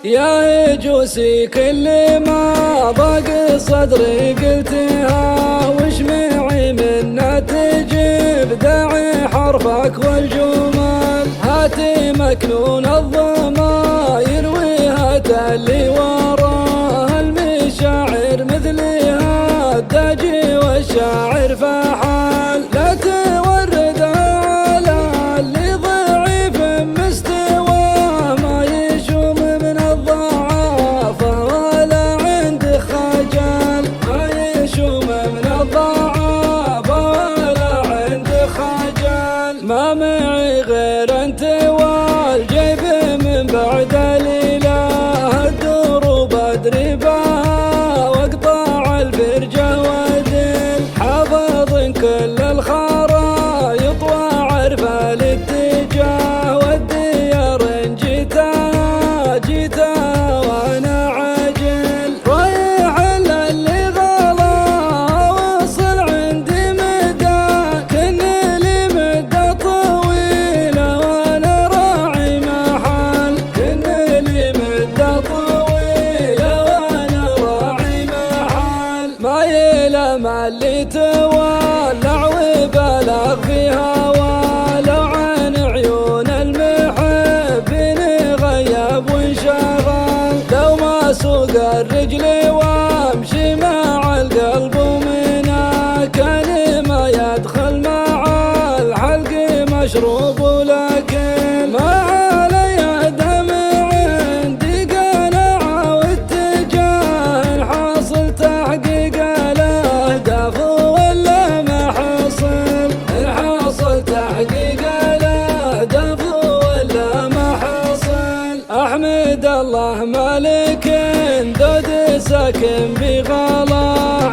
يا جوسي كل ما ضاق صدري قلتها، وش معي منه تجيب داعي حرفك والجمال. هاتي مكنون الضماير وهات اللي وراها المشاعر مثلها الداجي والشاعر فحال. لا تورد على اللي ضعيف مستواه ما يشوم من الضعافة ولا عنده خجل، ما يشوم من الضعافة ولا عنده خجل. ما معي غير انت والجيب من بعد الاله، الدروب ادري بها واقطع الفرجه ودل. حافظ كل الخرايط واعرف الاتجاه، والديار ان جيتها وانا عاجل. رايح اللي غلا وصل عندي مدى، كن لي مدة طويلة وانا راعي محل. كن لي مدة طويلة وانا راعي محل. ما يلام اللي تولع وبلغ في هواه، لو عن عيون المحبين غيب وانشغل. لو ما سوق الرجل وامشي مع القلب منها، كان ما يدخل مع الحلق مشروب. ولكن ما علي دمع عندي قناعة واتجاه، الحاصل تحقيق الاهداف ولا ما حصل. الحاصل تحقيق الاهداف ولا ما حصل. احمد الله مالك دود ساكن بغلا،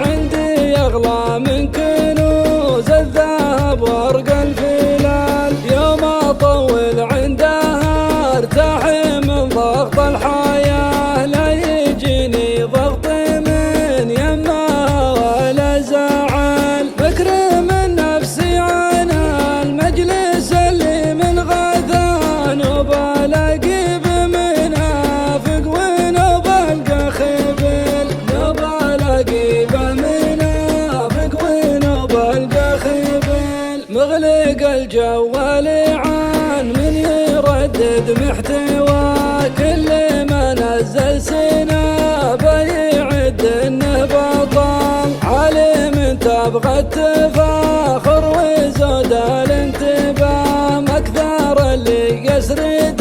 عندي اغلى من كنوز الذهب ورق الفلال. يوم اطول عندها ارتاح من ضغط الحياة، لا يجيني ضغط من يمها ولا زعل. بكرم نفسي عن المجلس اللي من غثان، وبلاقي بمنافق ونبلقى خبل. نبلاقي بمنافق ونبلقى خبل. مغلق الجوال عن من يردد محتوى، كل ما نزل سنابه يعد انه بطل. عالم تبغى التفاخر وزود الانتباه، اكثر اللي يسرد